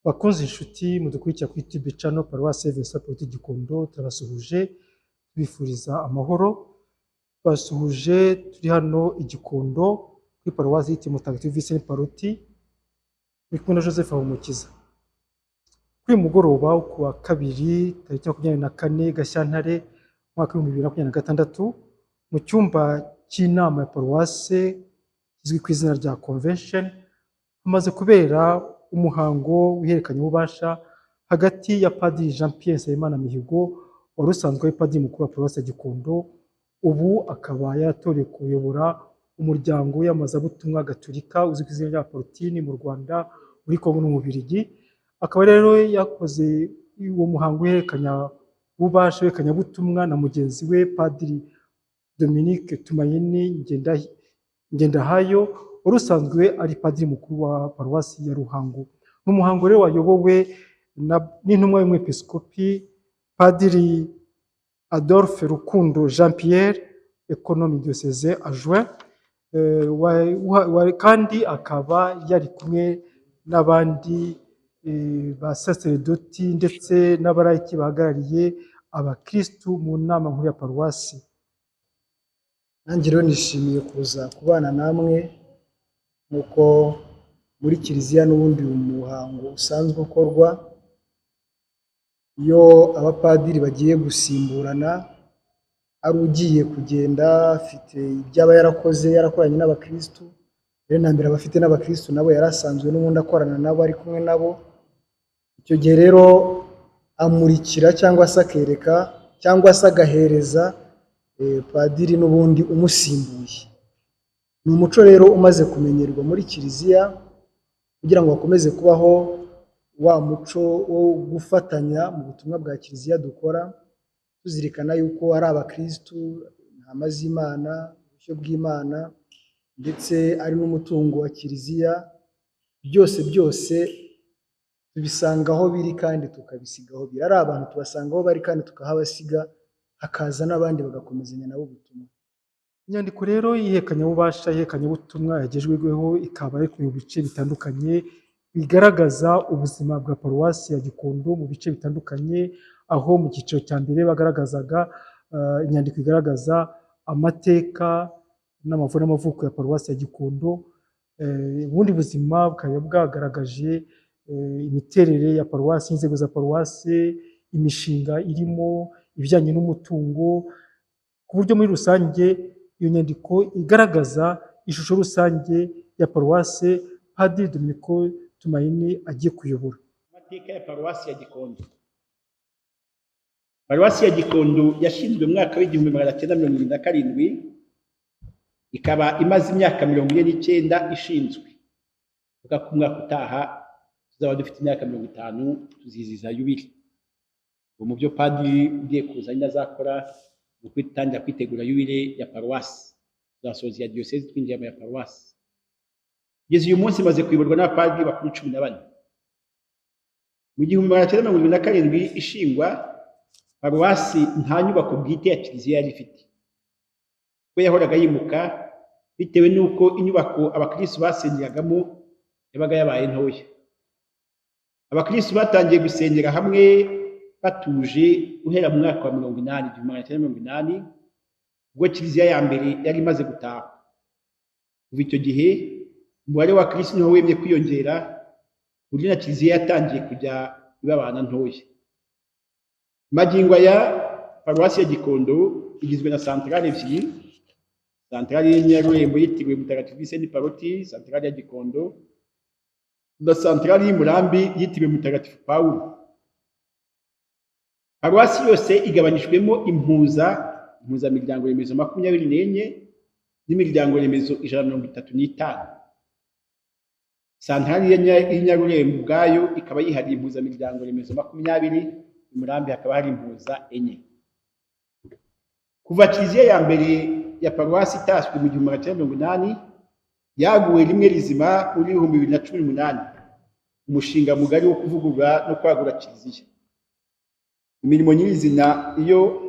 Bakunze inshuti mudukurikira kuri YouTube channel Paruwasi Vincent Paul Gikondo, turabasuhuje tubifuriza amahoro. Basuhuje turi hano Igikondo kuri Paruwasi yitiriwe Mutagatifu Vincent Paul, turi kumwe na Joseph Habumukiza. Kuri uyu mugoroba ku wa kabiri tariki 24 Gashyantare mwaka wa 2026 mu cyumba cy'inama ya Paruwasi kizwi ku izina rya Convention hamaze kubera umuhango w'ihererekanya ububasha hagati ya Padiri Jean Pierre Nsabimana Mihigo wari usanzwe ari Padiri mukuru wa Paruwasi ya Gikondo, ubu akaba yaratorewe kuyobora umuryango w'amazabutumwa Gatolika uzwi ku izina rya Porotini mu Rwanda, muri Kongo no mu Bubiligi. Akaba rero yakoze uwo muhango w'ihererekanya ububasha w'ihererekanyabutumwa na mugenzi we Padiri Dominique Tumayini Ngendahayo wari usanzwe ari Padiri mukuru wa Paruwasi ya Ruhango. N'umuhango rero wayobowe n'intumwa y'umwepiskopi Padiri Adolphe Rukundo Jean Pierre, économie diocésain adjoint, kandi akaba yari kumwe n'abandi basaserdoti ndetse n'abarayiki bahagarariye abakristu mu nama nkuru ya Paruwasi. Nanjye rero nishimiye kuza kubana namwe nk'uko muri kiliziya n'ubundi umuhango usanzwe ukorwa iyo abapadiri bagiye gusimburana, ari ugiye kugenda afite ibyaba yarakoranye n'abakristu, rero na mbere abafite n'abakristu nabo yarasanzwe n'ubundi akorana nabo ari kumwe nabo. Icyo gihe rero amurikira cyangwa se akereka cyangwa se agahereza padiri n'ubundi umusimbuye. Ni umuco rero umaze kumenyerwa muri kiliziya kugira ngo bakomeze kubaho wa muco wo gufatanya mu butumwa bwa kiliziya dukora, tuzirikana yuko ari abakristu, intama z'Imana, ubushyo bw'Imana, ndetse ari n'umutungo wa kiliziya. Byose tubisanga aho biri kandi tukabisiga aho biri. Ari abantu tubasanga aho bari kandi tukahabasiga, hakaza n'abandi bagakomezanya nabo ubutumwa. Inyandiko rero y'ihererekanyabubasha ihererekanyabutumwa yagejejweho ikaba ari ku bice bitandukanye bigaragaza ubuzima bwa Paruwasi ya Gikondo mu bice bitandukanye, aho mu cyiciro cya mbere bagaragazaga inyandiko igaragaza amateka n'amavu n'amavuko ya Paruwasi ya Gikondo. Ubundi buzima bukaba bwagaragaje imiterere ya Paruwasi, inzego za Paruwasi, imishinga irimo, ibijyanye n'umutungo, ku buryo muri rusange iyo nyandiko igaragaza ishusho rusange ya Paruwasi Padiri Dominique Tumayini agiye kuyobora. Amateka ya Paruwasi ya Gikondo. Paruwasi ya Gikondo yashinzwe mu mwaka w'1977, ikaba imaze imyaka 49 ishinzwe. Vuga ku mwaka utaha tuzaba dufite imyaka 50 tuziziza yubile. Mu byo padiri ugiye kuza azakora mu kwitangira kwitegura yubile ya Paruwasi, tuzasoza ya diocese twinjiye mu ya Paruwasi. Kugeza uyu munsi maze kuyoborwa n'abapadiri bakuru 14. Mu 1977 ishingwa, Paruwasi nta nyubako bwite ya kiliziya yari ifite, kuko yahoraga yimuka bitewe n'uko inyubako abakristo basengeragamo yabaga yabaye ntoya. Abakristo batangiye gusengera hamwe batuje guhera mu mwaka wa 1980, ubwo kiliziya ya mbere yari imaze gutaha. Kuva icyo gihe umubare wa Kristo niho wemye kwiyongera, buryo na kiliziya yatangiye kujya ibabana ntoya. Magingo ya Paruwasi ya Gikondo igizwe na santrale ebyiri, santrale y'Inyarurembo yitiriwe Mutagatifu Vincent Paul, santrale ya Gikondo, na santrale y'Umurambi yitiriwe Mutagatifu Paulo. Paruwasi yose igabanijwemo impuzamiryango remezo 24 n'imiryango remezo 135. Santrale y'Inyarurembo ubwayo ikaba yihariye impuzamiryango remezo 20, Umurambi hakaba hari impuza 4. Kuva kiliziya ya mbere ya Paruwasi itaswe mu 1980, yaguwe rimwe rizima muri 2018, umushinga mugari wo kuvugurura no kwagura kiliziya. Imirimo nyirizina iyo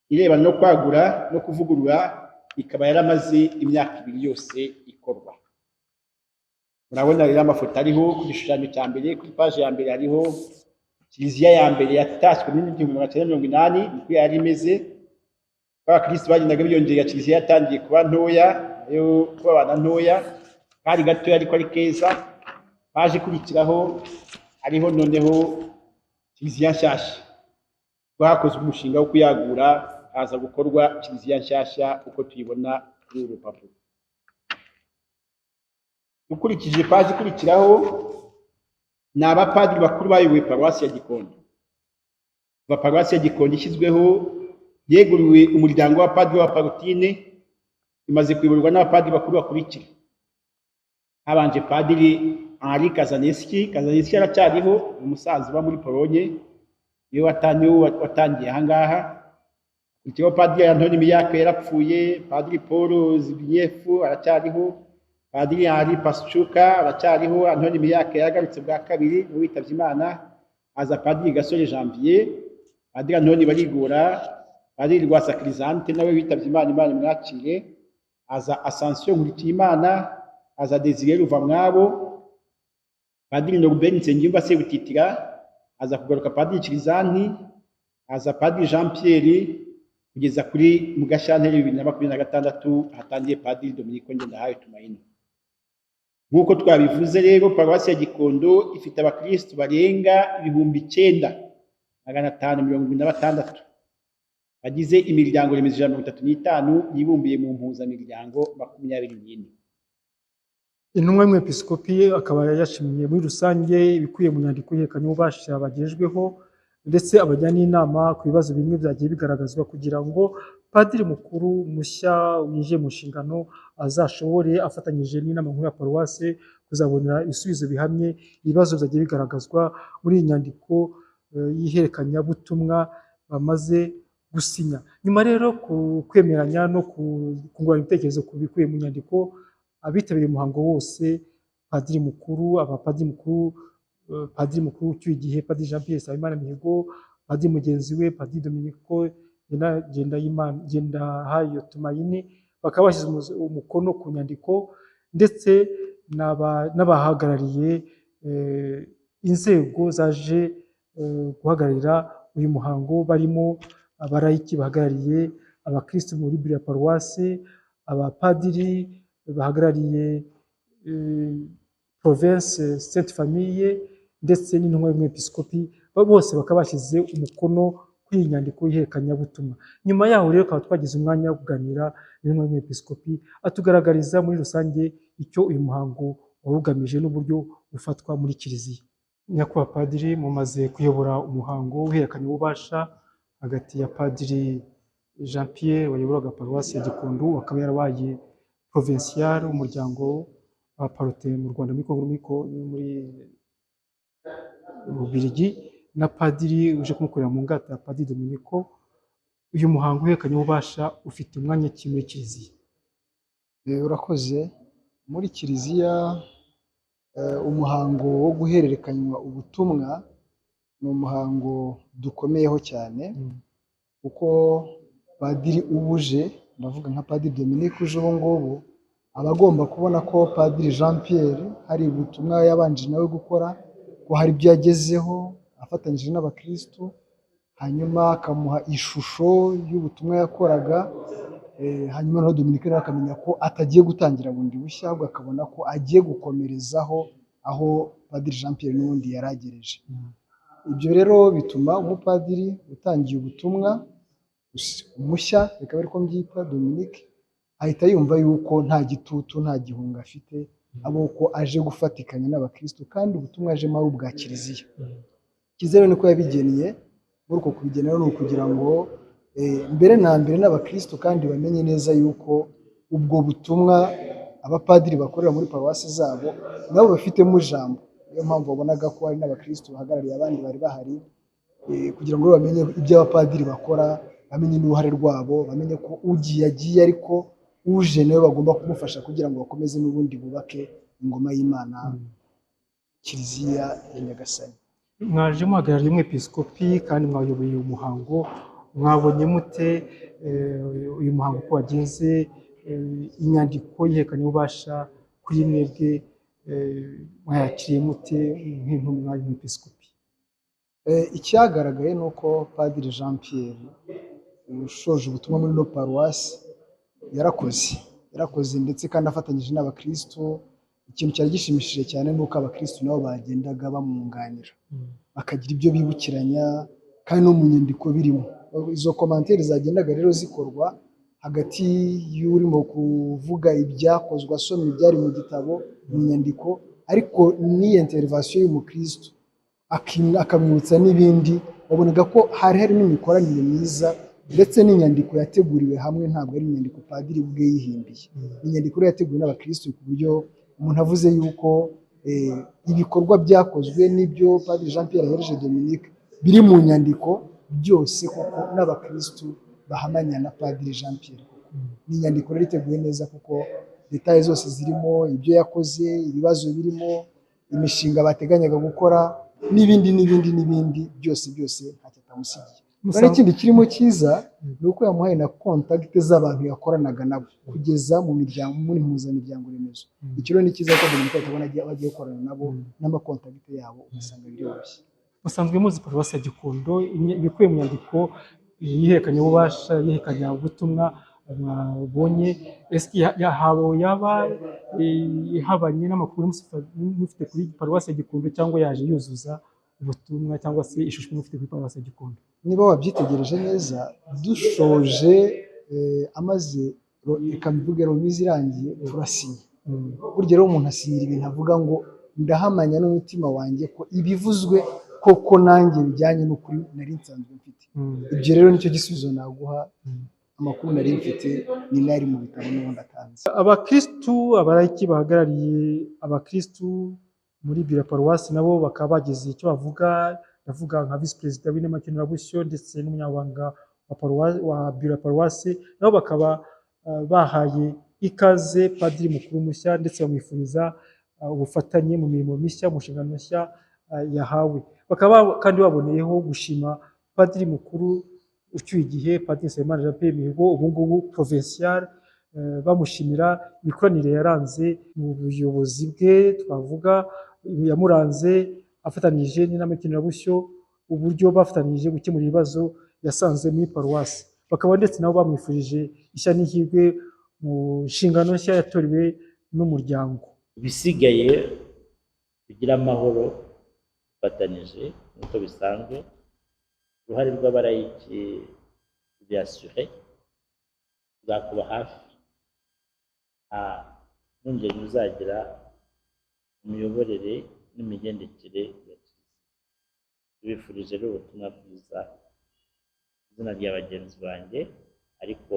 irebana no kwagura no kuvugurura ikaba yaramaze imyaka 2 yose ikorwa. murabona rero amafoto ariho ku gishushanyo cya mbere, kuri paje ya mbere hariho kiliziya ya mbere yatashywe muri 1980, niko yari imeze. Abakristo bagendaga biyongera, kiliziya yatangiye kuba ntoya, yo kuba abana ntoya, kari gatoya ariko ari keza. Paje ikurikiraho hariho noneho kiliziya nshyashya, bakozwe umushinga wo kuyagura, haza gukorwa kiliziya nshyashya uko tuyibona kuri uru rupapuro. Ukurikije paje ikurikiraho ni abapadiri bakuru bayoboye paruwasi ya Gikondo. Paruwasi ya Gikondo ishyizweho yeguriwe umuryango w'abapadiri wa Parotine, imaze kuyoborwa n'abapadiri bakuru bakurikira. Habanje Padiri Henri Kazaneski aracyariho, umusaza uba muri Polonye, niwe watangiye ahangaha. Ikiriho Padiri Antoni Miyake yarapfuye, Padiri Paul Zbigniew aracyariho, Padiri Henri Paschuka aracyariho, Antoni Miyake yagarutse bwa kabiri n'uwitavye Imana. Haza Padiri Gasore Janvier, Padiri Antoni Barigora, Padiri Rwasa Crisante nawe witavye Imana, Imana imwakire. Haza Ascension Nkurikiyimana, haza Desire Ruvamwabo, Padiri Norbert Nsengiyumva Sebutitira, haza kugaruka Padiri Kirizanti, haza Padiri Jean Pierre, kugeza kuri mu Gashyantare 2026 hatangiye Padiri Dominique Ngendahayo Tumaini. Nk'uko twabivuze rero, paruwasi ya Gikondo ifite abakristo barenga 9,576 bagize imiryango remezo 35 yibumbiye mu mpuzamiryango 24. Intumwa y'umwepiskopi akaba yashimiye muri rusange ibikubiye mu nyandiko yerekanye ububasha bagejejweho, ndetse abajya n'inama ku bibazo bimwe byagiye bigaragazwa kugira ngo padiri mukuru mushya winjiye mu nshingano azashobore afatanyije n'inama nkuru ya paruwase kuzabonera ibisubizo bihamye ibibazo byagiye bigaragazwa muri iyi nyandiko y'iherekanyabutumwa bamaze gusinya. Nyuma rero ku kwemeranya no kungurana ibitekerezo ku bikubiye mu nyandiko, abitabiriye umuhango wose, padiri mukuru, abapadiri mukuru, padiri mukuru ucyuye igihe Padiri Jean Pierre Nsabimana Mihigo, padiri mugenzi we Padiri Dominico Ngendahayo Tumaini, bakaba bashyize umukono ku nyandiko, ndetse n'abahagarariye inzego zaje guhagararira uyu muhango, barimo abarayiki bahagarariye abakristo muri buri ya paruwase, abapadiri bahagarariye province Sainte Famille, ndetse n'intumwa y'umwepiskopi, bose bakaba bashyize umukono kuri iyi nyandiko y'iherekanyabutumwa. Nyuma yaho rero tukaba twagize umwanya wo kuganira n'intumwa y'umwepiskopi, atugaragariza muri rusange icyo uyu muhango wari ugamije n'uburyo ufatwa muri kiliziya. Nyakubahwa Padiri, mumaze kuyobora umuhango w'ihererekanyabubasha hagati ya Padiri Jean Pierre wayoboraga paruwasi ya Gikondo, akaba yarabaye provincial w'umuryango wa Parote mu Rwanda muri Congo muri Bubiligi, na Padiri uje kumukorera mu ngata ya Padiri Dominico. Uyu muhango w'ihererekanyabubasha ufite umwanya ki muri kiliziya? Urakoze. Muri kiliziya umuhango wo guhererekanywa ubutumwa ni umuhango dukomeyeho cyane, kuko Padiri ubuje, ndavuga nka Padiri Dominique uje ubu ngubu, aba agomba kubona ko Padiri Jean Pierre hari ubutumwa yabanje nawe gukora, ko hari ibyo yagezeho afatanyije n'abakristo, hanyuma akamuha ishusho y'ubutumwa yakoraga, hanyuma naho Dominique nawe akamenya ko atagiye gutangira bundi bushya, ahubwo akabona ko agiye gukomerezaho aho Padiri Jean Pierre n'ubundi yaragereje. Ibyo rero bituma umupadiri utangiye ubutumwa umushya, bikaba ariko mbyita Dominique, ahita yumva yuko nta gitutu nta gihunga afite, abo ko aje gufatikanya n'abakristo, kandi ubutumwa ajemo ari ubwa kiliziya. Kiliziya rero niko yabigeneye, muri uko kubigenera ni ukugira ngo mbere na mbere n'abakristo kandi bamenye neza yuko ubwo butumwa abapadiri bakorera muri paruwasi zabo nabo bafitemo ijambo. Niyo mpamvu wabonaga ko hari n'abakristo bahagarariye abandi bari bahari, kugira ngo bamenye ibyo abapadiri bakora, bamenye n'uruhare rwabo, bamenye ko ugiye agiye, ariko uje nawe bagomba kumufasha kugira ngo bakomeze n'ubundi bubake ingoma y'Imana, kiliziya ya Nyagasani. Mwaje muhagarariye umwepiskopi kandi mwayoboye umuhango, mwabonye mute uyu muhango ko wagenze, inyandiko y'ihererekanyabubasha kuri mwebwe mwayakiriye mute nk'intumwa y'umwepiskopi? Icyagaragaye ni uko Padiri Jean Pierre ushoje ubutumwa muri ino paruwasi yarakoze ndetse kandi afatanyije n'abakristo. Ikintu cyari gishimishije cyane ni uko abakristo nabo bagendaga bamwunganira bakagira ibyo bibukiranya kandi no mu nyandiko birimo. Izo komantere zagendaga rero zikorwa hagati y'urimo kuvuga ibyakozwe asoma ibyari mu gitabo mu nyandiko, ariko n'iyo intervention y'umukristo akamwibutsa n'ibindi. Wabonaga ko hari harimo imikoranire myiza ndetse n'inyandiko yateguriwe hamwe, ntabwo ari inyandiko padiri ubwe yihimbiye. Inyandiko rero yateguwe n'abakristo ku buryo umuntu avuze yuko ibikorwa byakozwe n'ibyo Padiri Jean Pierre ahereje Dominique biri mu nyandiko byose, kuko n'abakristo bahamanya na Padiri Jean Pierre. Ni inyandiko rero iteguye neza kuko detaye zose zirimo, ibyo yakoze, ibibazo birimo, imishinga bateganyaga gukora n'ibindi byose ntacyo atamusigiye. Kandi ikindi kirimo cyiza ni uko yamuhaye na kontakite z'abantu yakoranaga nabo kugeza mu miryango, muri mpuzamiryango remezo. Icyo rero ni cyiza ko Dominique atabona bagiye gukorana nabo n'amakontakite yabo, ugasanga biroroshye. Musanzwe muzi paruwasi ya Gikondo ibikubiye mu nyandiko y'ihekanyabubasha, y'ihekanyaubutumwa mwabonye, ese yaba ihabanye n'amakuru mufite kuri paruwasi ya Gikondo cyangwa yaje yuzuza ubutumwa cyangwa se ishusho mufite kuri paruwasi ya Gikondo? Niba wabyitegereje neza, dushoje amaze reka mvuge romizi irangiye turasinya. Burya rero umuntu asinyira ibintu avuga ngo ndahamanya n'umutima wanjye ko ibivuzwe koko nanjye bijyanye n'ukuri nari nsanzwe mfite. Ibyo rero nicyo gisubizo naguha. Amakuru nari mfite ni nari mu bitabo n'ubundi atanze. Abakristu abarayiki bahagarariye abakristu muri biro paruwasi nabo bakaba bagize icyo bavuga. Ndavuga nka visi perezida w'inama Kenurabusyo ndetse n'umunyamabanga wa biro paruwasi, nabo bakaba bahaye ikaze padiri mukuru mushya ndetse bamwifuriza ubufatanye mu mirimo mishya, mu nshingano nshya yahawe. Bakaba kandi baboneyeho gushima padiri mukuru ucyuye igihe, Padiri Nsabimana Jean Pierre Mihigo, ubu ngubu provincial, bamushimira imikoranire yaranze mu buyobozi bwe, twavuga yamuranze afatanyije n'inama Kenurabusyo, uburyo bafatanyije gukemura ibibazo yasanze muri paruwasi. Bakaba ndetse nabo bamwifurije ishya n'ihirwe mu nshingano nshya yatorewe n'umuryango. Ibisigaye kugira amahoro bafatanyije nk'uko bisanzwe, uruhare rw'abarayiki byasure tuzakuba hafi, nta mpungenge uzagira imiyoborere n'imigendekere ya Kiliziya. Tubifurije rero ubutumwa bwiza izina rya bagenzi banjye, ariko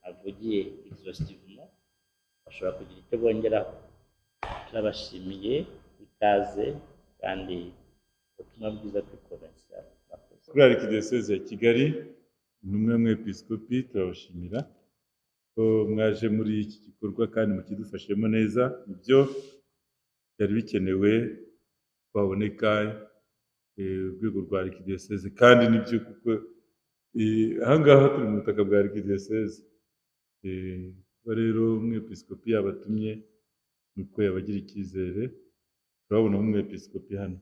avugiye exhaustivement bashobora kugira icyo bongeraho. Turabashimiye ikaze kandi ubutumwa bwiza kuri provincial. Kuri Arikidiyoseze ya Kigali, intumwa y'umwepiskopi, turabashimira ko mwaje muri iki gikorwa kandi mukidufashemo neza. Ibyo byari bikenewe kwaboneka urwego rwa Arikidiyoseze, kandi nibyo kuko ahangaha turi mu butaka bwa Arikidiyoseze. Rero umwepiskopi yabatumye nuko yabagira icyizere, turabona umwepiskopi hano.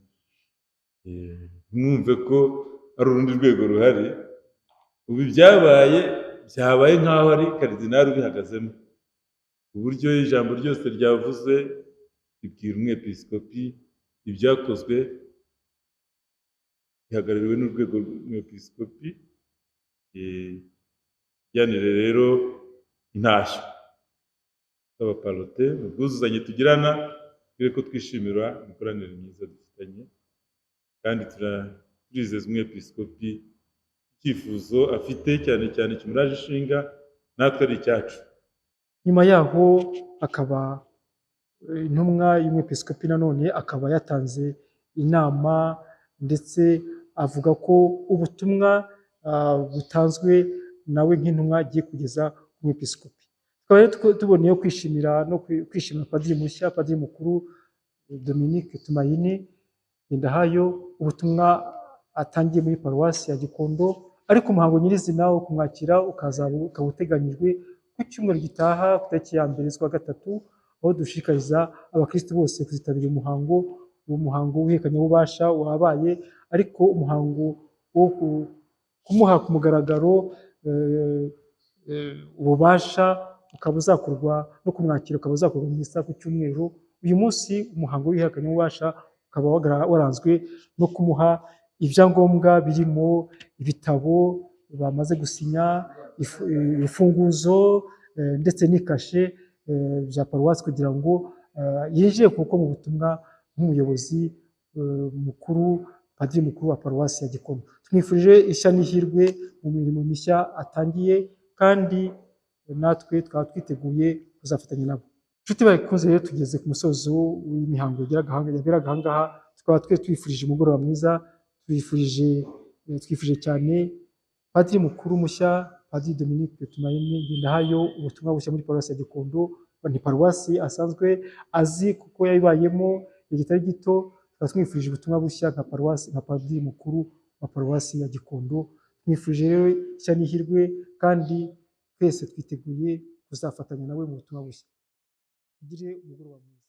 Mwumve ko ari urundi rwego ruhari. Ubu byabaye nk'aho ari karidinali ubihagazemo, uburyo ijambo ryose ryavuze ribwira umwepiskopi, ibyakozwe bihagarariwe n'urwego rw'umwepiskopi. Tujyanire rero intashyo z'abaparote, ubwuzuzanye tugirana, tubwire ko twishimira imikoranire myiza dufitanye, kandi turizeza umwepiskopi icyifuzo afite cyane cyane kimuraje ishinga, natwe ari icyacu. Nyuma yaho akaba intumwa y'umwepiskopi nanone akaba yatanze inama ndetse avuga ko ubutumwa butanzwe nawe nk'intumwa agiye kugeza ku mwepiskopi. Tukaba tuboneyeho kwishimira padiri mushya, padiri mukuru Dominique Tumayini Ngendahayo, ubutumwa atangiye muri paruwasi ya Gikondo, ariko umuhango nyirizina wo kumwakira ukaba uteganyijwe ku cyumweru gitaha ku itariki ya mbere z'ukwa gatatu aho dushishikariza abakristo bose kuzitabira umuhango, uwo muhango w'ihererekanyabubasha wabaye, ariko umuhango wo kumuha ku mugaragaro ububasha ukaba uzakorwa no kumwakira ukaba uzakorwa mu misa ku cyumweru. Uyu munsi umuhango w'ihererekanyabubasha ukaba waranzwe no kumuha ibyangombwa birimo ibitabo bamaze gusinya, imfunguzo ndetse n'ikashe bya paruwasi kugira ngo yinjire kuko mu butumwa nk'umuyobozi mukuru, padiri mukuru wa paruwasi ya Gikondo. Tumwifurije ishya n'ihirwe mu mirimo mishya atangiye, kandi natwe twaba twiteguye kuzafatanya nabo. Inshuti bakunze rero, tugeze ku musozo w'imihango yaberaga aha ngaha, tukaba twifurije umugoroba mwiza, twifurije cyane padiri mukuru mushya, Padiri Dominique Tumayine Ngendahayo, ubutumwa bushya muri paruwasi ya Gikondo. Ni paruwasi asanzwe azi kuko yayibayemo igihe kitari gito. Tukaba tumwifurije ubutumwa bushya nka paruwasi, nka padiri mukuru wa paruwasi ya Gikondo. Tumwifurije rero ishya n'ihirwe, kandi twese twiteguye kuzafatanya nawe mu butumwa bushya. Tugire umugoroba mwiza.